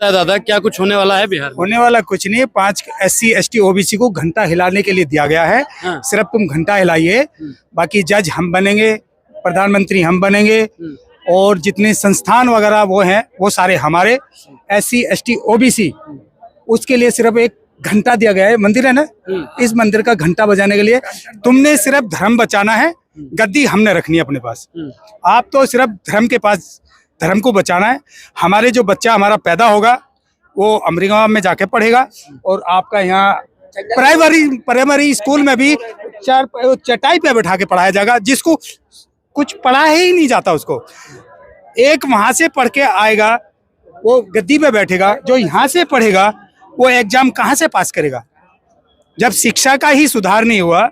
दादा क्या कुछ होने वाला है बिहार में? होने वाला कुछ नहीं है। 5 SC ST OBC को घंटा हिलाने के लिए दिया गया है। हाँ। सिर्फ तुम घंटा हिलाइए, बाकी जज हम बनेंगे, प्रधानमंत्री हम बनेंगे, और जितने संस्थान वगैरह वो हैं वो सारे हमारे। SC ST OBC उसके लिए सिर्फ एक घंटा दिया गया है। मंदिर है ना, इस मंदिर का घंटा बजाने के लिए तुमने सिर्फ धर्म बचाना है, गद्दी हमने रखनी है अपने पास। आप तो सिर्फ धर्म के पास, धर्म को बचाना है। हमारे जो बच्चा हमारा पैदा होगा वो अमरीका में जाके पढ़ेगा, और आपका यहाँ प्राइमरी स्कूल में भी चटाई पे बैठा के पढ़ाया जाएगा। जिसको कुछ पढ़ा ही नहीं जाता उसको एक वहां से पढ़ के आएगा, वो गद्दी पे बैठेगा। जो यहाँ से पढ़ेगा वो एग्जाम कहाँ से पास करेगा? जब शिक्षा का ही सुधार नहीं हुआ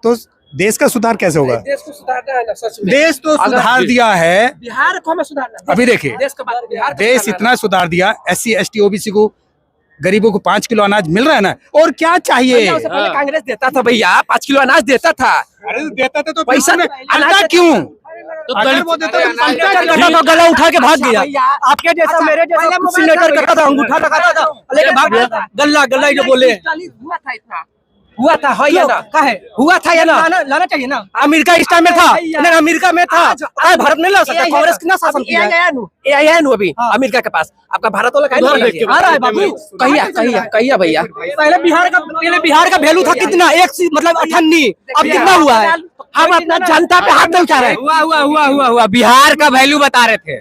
तो देश का सुधार कैसे होगा? देश को सुधारना है ना, सच में। देश तो सुधार दिया है, बिहार को हमें सुधारना है। अभी देखिए देश का बात, बिहार को देश सुधारना इतना सुधार दिया। SC ST OBC को, गरीबों को 5 किलो अनाज मिल रहा है ना, और क्या है। चाहिए? उससे पहले कांग्रेस देता था भैया, 5 किलो अनाज देता था। अरे देता था तो पैसा अनाज क्यों? तो अगर वो देता तो करता पंचायत था, गला उठा के भाग गया। आपके जैसा मेरे जैसा सिग्नेचर करता था, अंगूठा लगाता था, लेकिन भाग गया। गल्ला जो बोले हुआ था है या ना? हुआ था या ना? लाना चाहिए ना। अमेरिका इस टाइम में था, नहीं अमेरिका में था, भारत नहीं ला सकता। कांग्रेस कितना शासन किया है? AI अभी अमेरिका के पास, आपका भारत वाला कहीं आ रहा है बाबू। कहिया भैया, पहले बिहार का वैल्यू था कितना, मतलब 98, अब कितना हुआ है? हम अपना जनता पे हाथ नहीं उठा रहे। हुआ बिहार का वैल्यू बता रहे थे।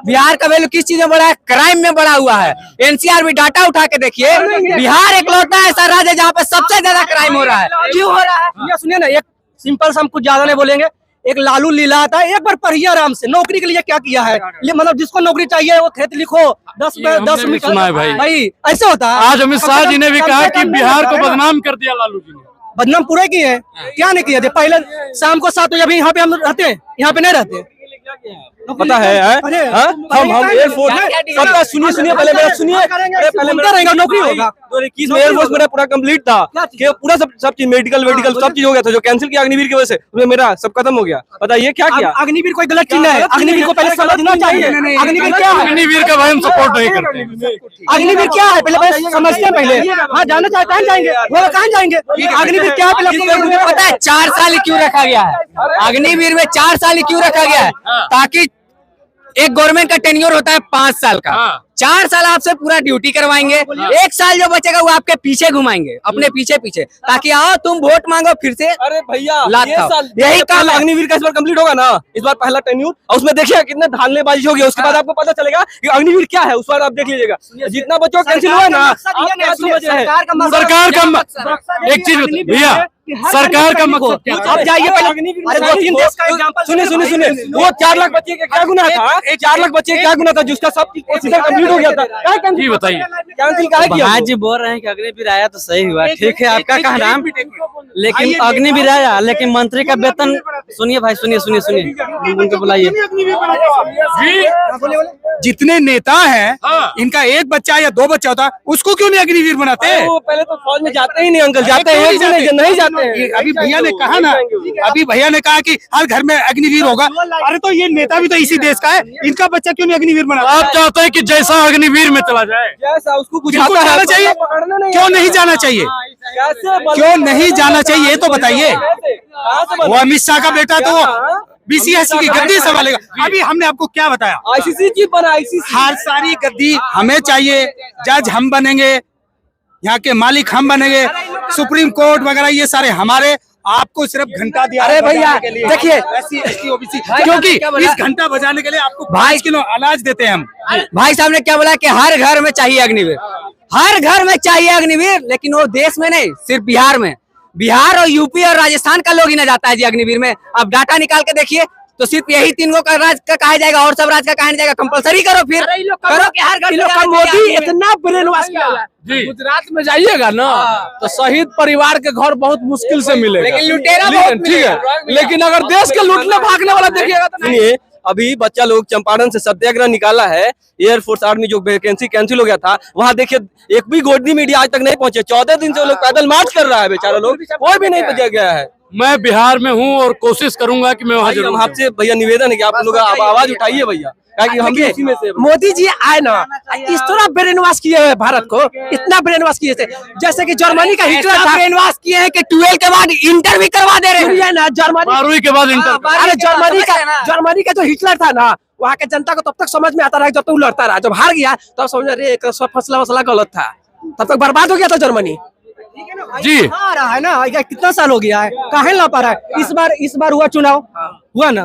बिहार का वैल्यू किस चीज में बढ़ा है? क्राइम में बढ़ा हुआ है। NCR भी डाटा उठा के देखिए, बिहार इकलौता ऐसा राज्य है जहाँ पे सबसे ज्यादा क्राइम हो रहा है। क्यों हो रहा है? ये सुनिए ना, एक सिंपल सा, हम कुछ ज्यादा नहीं बोलेंगे। एक लालू लीला आता है, एक बार पढ़िए आराम से। नौकरी के लिए क्या किया है? ये मतलब जिसको नौकरी चाहिए वो खेत लिखो, 10 मीटर। सुना है भाई ऐसे होता है। आज अमित शाह जी ने भी कहा कि बिहार को बदनाम कर दिया लालू जी ने। बदनाम पूरे किए हैं, क्या नहीं किए थे? पहले शाम को 7 बजे, अभी यहाँ पे हम रहते हैं, यहाँ पे नहीं रहते। पता है हम एयरफोर्स में सुनिए पहले मेरा सुनिए। अरे पहले मेरा रहेगा, नौकरी होगा। 2021 में एयरफोर्स मेरा पूरा कंप्लीट था, कि पूरा सब चीज मेडिकल सब चीज हो गया था। जो कैंसिल किया अग्निवीर की वजह से, उसमें मेरा सब खत्म हो गया। बताइए क्या किया? अग्निवीर कोई गलत चीज है? अग्निवीर को पहले समझना चाहिए। अग्निवीर क्या है? अग्निवीर का भाई हम सपोर्ट नहीं करते। अग्निवीर क्या है पहले समझते हैं। पहले हाँ जानना चाहते हैं, जाएंगे वो कहाँ जाएंगे? अग्निवीर क्या है पहले पता है 4 साल क्यों रखा गया है? अग्निवीर में 4 साल क्यों रखा गया है? ताकि एक गवर्नमेंट का टेन्योर होता है 5 साल का, 4 साल आपसे पूरा ड्यूटी करवाएंगे, 1 साल जो बचेगा वो आपके पीछे घुमाएंगे, अपने पीछे ताकि आओ तुम वोट मांगो फिर से। अरे भैया यही काम अग्निवीर का इस बार कंप्लीट होगा ना, इस बार पहला टेन्योर, और उसमें देखिए कितने धांधलेबाजी हो गया। उसके बाद आपको पता चलेगा कि अग्निवीर क्या है। उस बार आप देख लीजिएगा, जितना बच्चों कैंसिल हुआ ना, सरकार का एक चीज भैया, सरकार का मकसद क्या? आप जाइए पहले। सुनिए, वो 4 लाख बच्चे का क्या गुना था? 4 लाख बच्चे क्या गुना था जिसका सब प्रोसीजर कंप्लीट हो गया था? जी बताइए। कैंसिल काहे किया? जी बोल रहे हैं कि अग्निवीर आया तो सही हुआ, ठीक है आपका कहना, लेकिन अग्निवीर आया लेकिन मंत्री का वेतन, सुनिए भाई सुनिए उनको बुलाइए। जितने नेता हैं इनका एक बच्चा या 2 बच्चा होता, उसको क्यों नहीं अग्निवीर बनाते? वो पहले तो फौज में जाते ही नहीं अंकल, जाते हैं नहीं जाते हैं। अभी भैया ने कहा ना, अभी भैया ने कहा कि हर घर में अग्निवीर होगा। अरे तो ये नेता भी तो इसी देश का है, इनका बच्चा क्यों नहीं अग्निवीर बनाता? आप चाहते हैं कि जैसा अग्निवीर में चला जाए, जैसा उसको कुछ बिल्कुल जाना चाहिए। क्यों नहीं जाना चाहिए? क्यों नहीं जाना चाहिए ये तो बताइए। वो अमित शाह का बेटा तो BCSC की गद्दी संभालेगा। अभी हमने आपको क्या बताया? ICC चीफ बना, ICC हर सारी गद्दी हमें चाहिए, जज हम बनेंगे, यहाँ के मालिक हम बनेंगे, सुप्रीम कोर्ट वगैरह ये सारे हमारे। आपको सिर्फ घंटा दिया। अरे भैया देखिए, SC ST OBC, क्योंकि इस घंटा बजाने के लिए आपको 5 किलो अनाज देते हैं हम। भाई साहब ने क्या बोला कि हर घर में चाहिए अग्निवीर, हर घर में चाहिए अग्निवीर, लेकिन वो देश में नहीं, सिर्फ बिहार में। बिहार और यूपी और राजस्थान का लोग ही ना जाता है जी अग्निवीर में। अब डाटा निकाल के देखिए तो सिर्फ यही 3 का राज का कहा जाएगा, और सब राज का कहा नहीं जाएगा। कंपलसरी करो फिर, करो कि हर घर मोदी इतना ब्रेन वॉश किया हुआ है। गुजरात में जाइएगा ना तो शहीद परिवार के घर बहुत मुश्किल से मिलेगा, लेकिन लुटेरा बहुत ठीक है। लेकिन अगर देश के लूटने भागने वाला देखिएगा तो नहीं। अभी बच्चा लोग चंपारण से सत्याग्रह निकाला है, एयरफोर्स आर्मी जो वैकेंसी कैंसिल हो गया था, वहाँ देखिए एक भी गोदी मीडिया आज तक नहीं पहुंचे। 14 दिन से वो लोग पैदल मार्च कर रहा है, बेचारा लोग कोई भी नहीं बचा गया है। मैं बिहार में हूँ और कोशिश करूंगा कि मैं वहाँ भाई, हम जरूर आपसे भैया निवेदन है कि आप लोग आवाज उठाइए भैया, ताकि हम भी उसी में से। मोदी जी आए ना, इस तरह ब्रेन वॉश किए हुए भारत को, इतना ब्रेन वॉश किए थे, जैसे कि जर्मनी का हिटलर था। ब्रेन वॉश किए हैं कि 12 के बाद इंटर भी करवा दे रहे हैं। सुनिए ना, जर्मनी 12वीं के बाद इंटर। अरे जर्मनी का जो हिटलर था ना, वहाँ के जनता को तब तक समझ में आता रहा जब तक वो लड़ता रहा। जब हार गया तब समझ रहे एक सब फसला वसला गलत था, तब तक बर्बाद हो गया था जर्मनी। जी आ रहा है ना, ये कितना साल हो गया है, काहे ला पा रहा है। इस बार हुआ चुनाव, हुआ ना,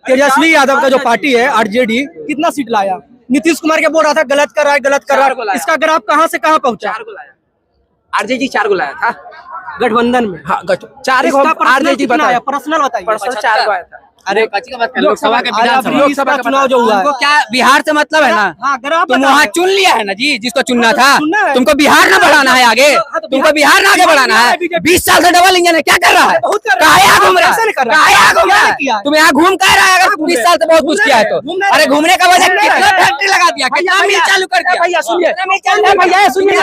तेजस्वी यादव का जो पार्टी है आरजेडी कितना सीट लाया। नीतीश कुमार के बोल रहा था गलत कर रहा है, गलत कर रहा है। इसका ग्राफ कहाँ से कहाँ पहुंचा। आरजेडी 4 को लाया था गठबंधन में। हाँ, 4 आरजेडी बताया, पर्सनल बताइए। पर्सनल 4 को आया था। अरे लोकसभा के लोकसभा चुनाव जो हुआ है, तुमको क्या बिहार से मतलब है ना? हाँ, अगर आप तुम बताओ। वहाँ चुन लिया है ना जी, जिसको चुनना था। चुनना है। तुमको बिहार ना बढ़ाना है आगे, हाँ, तो तुमको बिहार ना आगे बढ़ाना है। 20 साल से डबल इंजन है, क्या कर रहा है? बहुत कर रहा है। कहाँ यहाँ घूम रहा कैसे नहीं कर है? रहा? कहाँ यहाँ घूम रहा क्या है? किया है? तुम यहाँ घूम कहाँ रहा है? अगर 20 साल से बहुत कुछ किया है तो। घूमने अरे घूमने का वजह घूमने कितना रहे। फैक्ट्री लगा दिया, कितना मिल चालू कर दिया। भैया सुनिए, कितना मिल चालू कर दिया? भैया सुनिए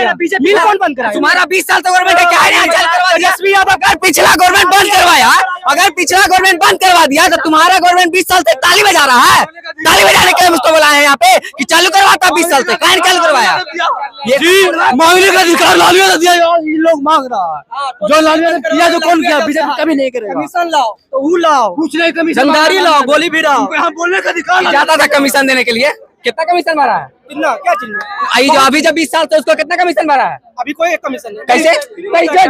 ना, मिल कौन बंद कराया? तुम्हारा 20 साल से गवर्नमेंट है, क्या है यहाँ चालू करवा दिया? तेजस्वी यादव अगर पिछला गवर्नमेंट बंद करवाया, अगर पिछला गवर्नमेंट बंद करवा दिया तो तुम्हारा गवर्नमेंट 20 साल से ताली बजा रहा है। ताली बजाने के लिए मुझको बुलाया है यहाँ पे कि चालू करवाता 20 साल से, कहाँ चालू करवाया? जी मांगने का अधिकार लालू ने दिया। ये लोग मांग रहा है, जो लालू ने किया जो कौन किया, बीजेपी कभी नहीं करेगा। कमीशन लाओ तो वो लाओ, कुछ नहीं, कमीशन जंगदारी लाओ, गोली भी लाओ। यहाँ बोलने का अधिकार जाता था कमीशन देने के लिए, कितना कमीशन भरा है? कितना क्या चीज में? अभी जब 20 साल से उसको कितना कमीशन भरा है? अभी कोई एक कमीशन नहीं। कैसे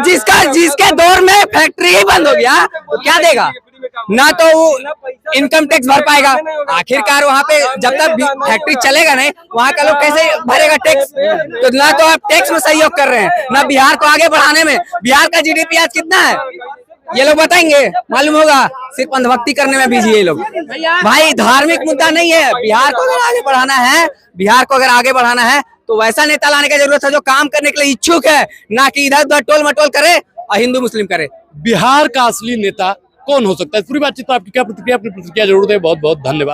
जिसके दौर में फैक्ट्री ही बंद हो गया वो क्या देगा? ना तो वो इनकम टैक्स भर पाएगा। आखिरकार वहाँ पे जब तक फैक्ट्री चलेगा नहीं, वहाँ का लोग कैसे भरेगा टैक्स? तो ना तो आप टैक्स में सहयोग कर रहे हैं, ना बिहार को आगे बढ़ाने में। बिहार का जीडीपी आज कितना है ये लोग बताएंगे, मालूम होगा? सिर्फ अंधभक्ति करने में बिजी है ये लोग। भाई धार्मिक मुद्दा नहीं है। बिहार को अगर आगे बढ़ाना है, बिहार को अगर आगे बढ़ाना है तो वैसा नेता लाने की जरूरत है जो काम करने के लिए इच्छुक है, ना कि इधर उधर टोल मटोल करे और हिंदू मुस्लिम करे। बिहार का असली नेता कौन हो सकता है? पूरी बातचीत तो आपकी क्या प्रतिक्रिया, अपनी प्रतिक्रिया जरूर दें। बहुत बहुत धन्यवाद।